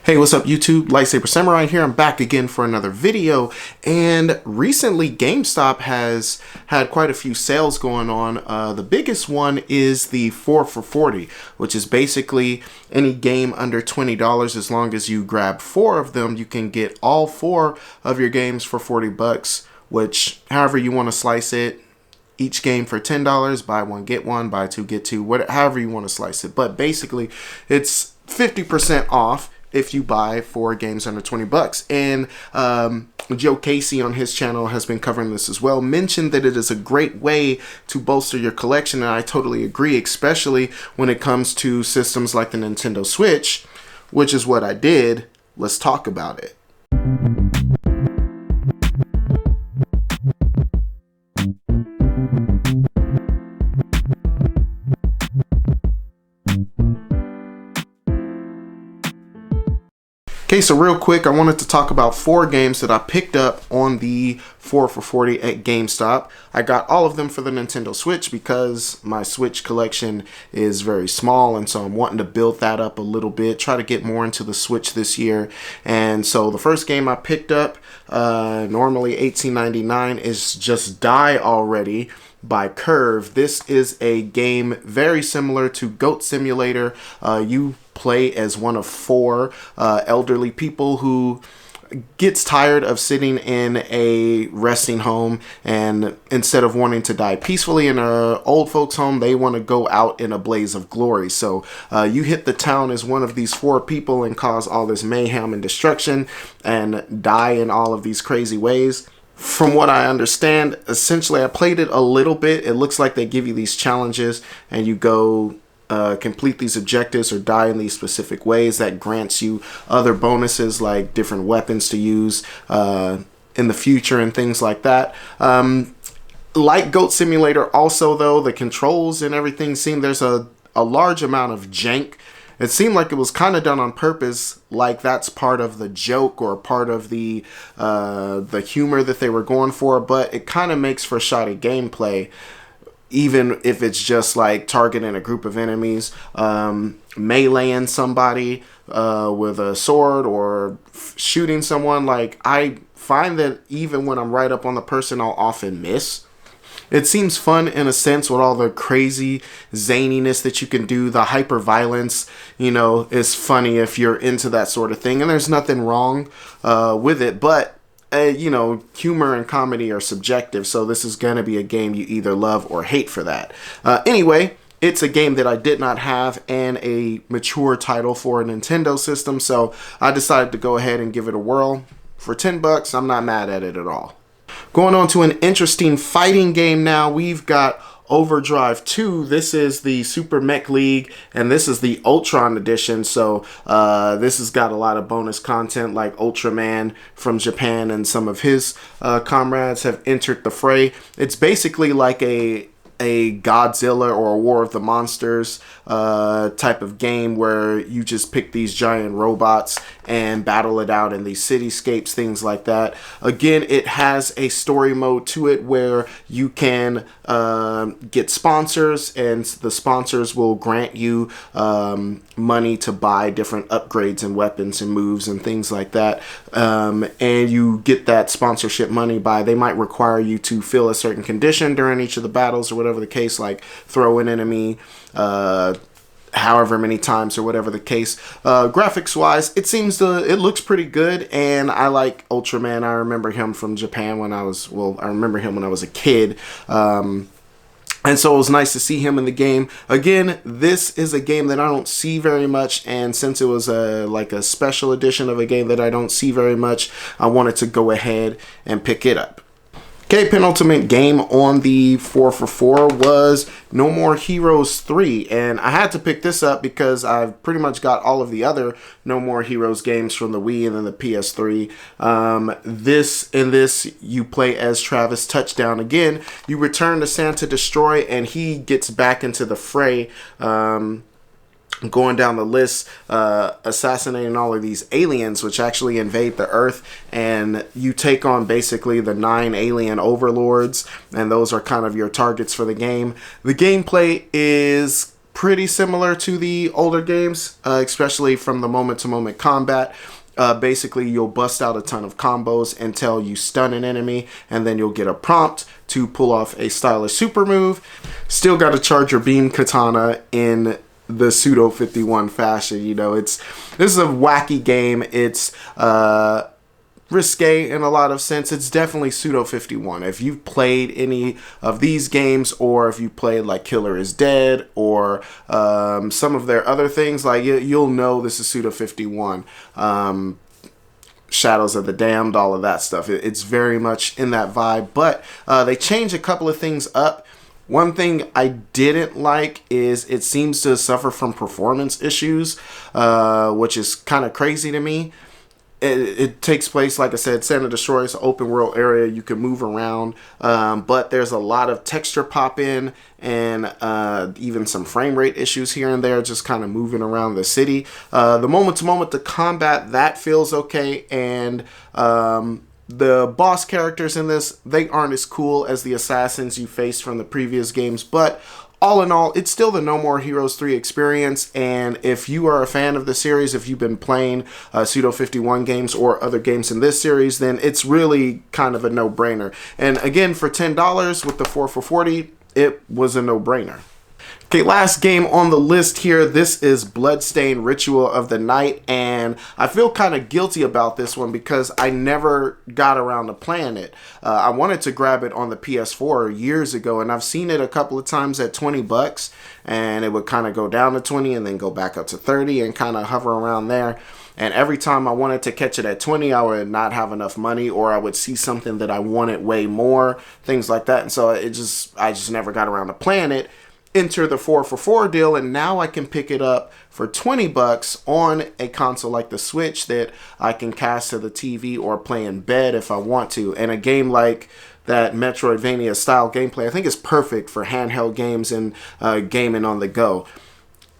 Hey, what's up YouTube? Lightsaber Samurai here. I'm back again for another video, and recently GameStop has had quite a few sales going on. The biggest one is the 4 for $40, which is basically any game under $20. As long as you grab 4 of them, you can get all 4 of your games for $40, which however you want to slice it. Each game for $10, buy one get one, buy two get two, whatever, however you want to slice it. But basically, it's 50% off if you buy 4 games under $20. And Joe Casey on his channel has been covering this as well, mentioned that it is a great way to bolster your collection, and I totally agree, especially when it comes to systems like the Nintendo Switch, which is what I did. Let's talk about it. Okay, so real quick, I wanted to talk about 4 games that I picked up on the 4 for $40 at GameStop. I got all of them for the Nintendo Switch because my Switch collection is very small, and so I'm wanting to build that up a little bit, try to get more into the Switch this year. And so the first game I picked up, normally $18.99, is Just Die Already by Curve. This is a game very similar to Goat Simulator. You play as one of 4 elderly people who gets tired of sitting in a resting home, and instead of wanting to die peacefully in a old folks home, they want to go out in a blaze of glory. So you hit the town as one of these 4 people and cause all this mayhem and destruction and die in all of these crazy ways. From what I understand, essentially, I played it a little bit. It looks like they give you these challenges and you go complete these objectives or die in these specific ways. That grants you other bonuses like different weapons to use in the future and things like that. Like Goat Simulator also, though, the controls and everything seem there's a large amount of jank. It seemed like it was kind of done on purpose, like that's part of the joke or part of the humor that they were going for, but it kind of makes for shoddy gameplay, even if it's just like targeting a group of enemies, meleeing somebody with a sword or shooting someone. Like, I find that even when I'm right up on the person, I'll often miss. It seems fun in a sense with all the crazy zaniness that you can do. The hyper violence, you know, is funny if you're into that sort of thing. And there's nothing wrong with it. But, you know, humor and comedy are subjective. So this is going to be a game you either love or hate for that. Anyway, it's a game that I did not have and a mature title for a Nintendo system. So I decided to go ahead and give it a whirl. For $10, I'm not mad at it at all. Going on to an interesting fighting game now, we've got Overdrive II. This is the Super Mech League, and this is the Ultron edition. So this has got a lot of bonus content, like Ultraman from Japan and some of his comrades have entered the fray. It's basically like a Godzilla or a War of the Monsters type of game where you just pick these giant robots and battle it out in these cityscapes, things like that. Again, it has a story mode to it where you can get sponsors, and the sponsors will grant you money to buy different upgrades and weapons and moves and things like that. And you get that sponsorship money by, they might require you to fill a certain condition during each of the battles or whatever the case, like throw an enemy however many times or whatever the case. Graphics wise, it looks pretty good, and I like Ultraman. I remember him from Japan when I remember him when I was a kid. And so it was nice to see him in the game. Again, this is a game that I don't see very much, and since it was like a special edition of a game that I don't see very much, I wanted to go ahead and pick it up. Okay, penultimate game on the 4 for $4 was No More Heroes 3, and I had to pick this up because I've pretty much got all of the other No More Heroes games from the Wii and then the PS3. In this, you play as Travis Touchdown again. You return to Santa Destroy, and he gets back into the fray. Going down the list, assassinating all of these aliens which actually invade the Earth, and you take on basically the 9 alien overlords, and those are kind of your targets for the game. The gameplay is pretty similar to the older games, especially from the moment-to-moment combat. Basically, you'll bust out a ton of combos until you stun an enemy, and then you'll get a prompt to pull off a stylish super move. Still got to charge your beam katana in the pseudo 51 fashion. You know, this is a wacky game. It's risque in a lot of sense. It's definitely pseudo 51. If you've played any of these games, or if you played like Killer is Dead or some of their other things, like you'll know this is pseudo 51. Shadows of the Damned, all of that stuff. It's very much in that vibe, but they changed a couple of things up. One thing I didn't like is it seems to suffer from performance issues, which is kind of crazy to me. It takes place, like I said, Santa Destroy's open world area. You can move around, but there's a lot of texture pop in and even some frame rate issues here and there, just kind of moving around the city. The moment to moment, the combat, that feels okay, and the boss characters in this, they aren't as cool as the assassins you faced from the previous games, but all in all, it's still the No More Heroes 3 experience, and if you are a fan of the series, if you've been playing Pseudo 51 games or other games in this series, then it's really kind of a no-brainer. And again, for $10 with the 4 for $40, it was a no-brainer. Okay, last game on the list here. This is Bloodstained Ritual of the Night, and I feel kind of guilty about this one because I never got around to playing it. I wanted to grab it on the PS4 years ago, and I've seen it a couple of times at 20 bucks, and it would kind of go down to 20 and then go back up to 30 and kind of hover around there. And every time I wanted to catch it at 20, I would not have enough money, or I would see something that I wanted way more, things like that. And so I just never got around to playing it. Enter the 4 for $4 deal, and now I can pick it up for 20 bucks on a console like the Switch that I can cast to the TV or play in bed if I want to. And a game like that Metroidvania style gameplay, I think, is perfect for handheld games and gaming on the go.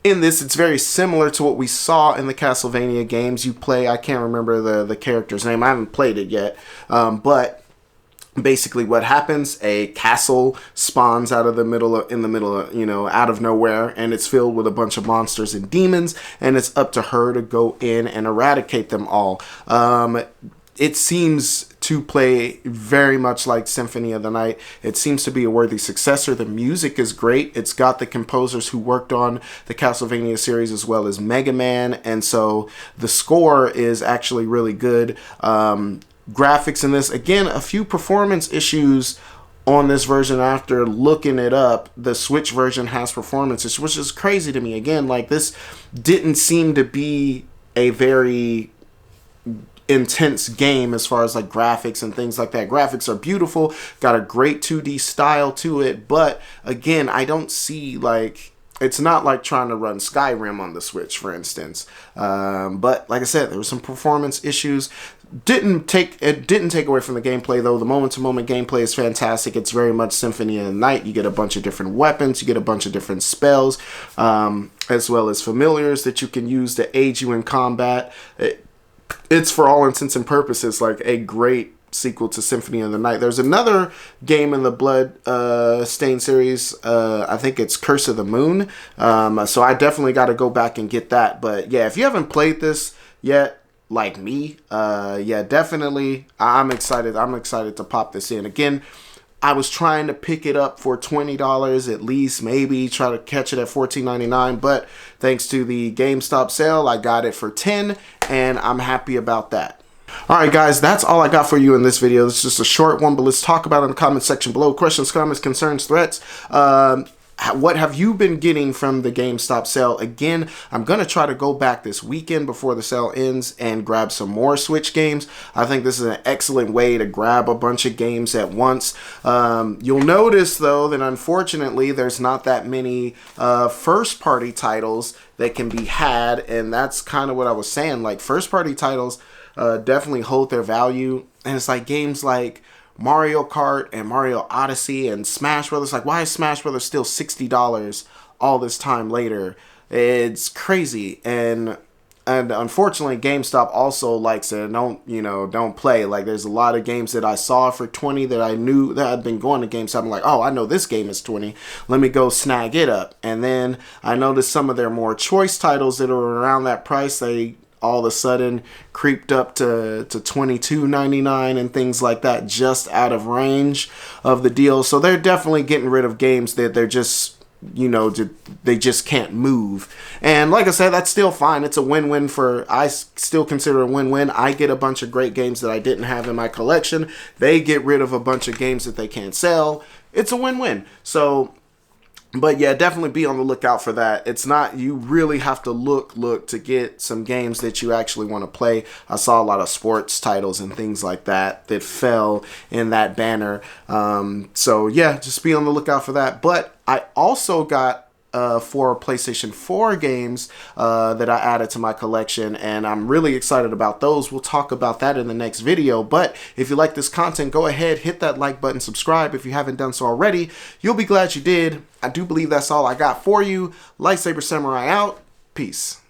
In this, it's very similar to what we saw in the Castlevania games. You play, I can't remember the character's name, I haven't played it yet, but basically what happens, a castle spawns out of the middle of, you know, out of nowhere, and it's filled with a bunch of monsters and demons, and it's up to her to go in and eradicate them all. It seems to play very much like Symphony of the Night. It seems to be a worthy successor. The music is great. It's got the composers who worked on the Castlevania series as well as Mega Man, and so the score is actually really good. Graphics in this, again, a few performance issues on this version. After looking it up, the Switch version has performance issues, which is crazy to me. Again, like, this didn't seem to be a very intense game as far as like graphics and things like that. Graphics are beautiful, got a great 2D style to it, but again, I don't see, like, it's not like trying to run Skyrim on the Switch, for instance. But like I said, there were some performance issues. It didn't take away from the gameplay, though. The moment-to-moment gameplay is fantastic. It's very much Symphony of the Night. You get a bunch of different weapons. You get a bunch of different spells, as well as familiars that you can use to aid you in combat. It's, for all intents and purposes, like a great sequel to Symphony of the Night. There's another game in the Bloodstained series. I think it's Curse of the Moon. So I definitely got to go back and get that. But yeah, if you haven't played this yet, like me, yeah, definitely, I'm excited. I'm excited to pop this in. Again, I was trying to pick it up for $20 at least, maybe try to catch it at $14.99, but thanks to the GameStop sale, I got it for $10, and I'm happy about that. Alright guys, that's all I got for you in this video. This is just a short one, but let's talk about it in the comment section below. Questions, comments, concerns, threats. What have you been getting from the GameStop sale? Again, I'm going to try to go back this weekend before the sale ends and grab some more Switch games. I think this is an excellent way to grab a bunch of games at once. You'll notice, though, that unfortunately there's not that many first-party titles that can be had, and that's kind of what I was saying. Like, first-party titles definitely hold their value, and it's like games like Mario Kart and Mario Odyssey and Smash Brothers. Like, why is Smash Brothers still $60 all this time later? It's crazy. And And unfortunately, GameStop also likes it. Don't play. Like, there's a lot of games that I saw for 20 that I knew that I'd been going to GameStop. I'm like, oh, I know this game is 20. Let me go snag it up. And then I noticed some of their more choice titles that are around that price, they all of a sudden creeped up to $22.99 and things like that, just out of range of the deal. So they're definitely getting rid of games that they're just, they just can't move. And like I said, that's still fine. It's a win-win I still consider a win-win. I get a bunch of great games that I didn't have in my collection. They get rid of a bunch of games that they can't sell. It's a win-win. So, but yeah, definitely be on the lookout for that. It's not, you really have to look to get some games that you actually want to play. I saw a lot of sports titles and things like that fell in that banner. So yeah, just be on the lookout for that. But I also got 4 PlayStation 4 games that I added to my collection, and I'm really excited about those. We'll talk about that in the next video. But if you like this content, go ahead, hit that like button, subscribe if you haven't done so already. You'll be glad you did. I do believe that's all I got for you. Lightsaber Samurai out. Peace.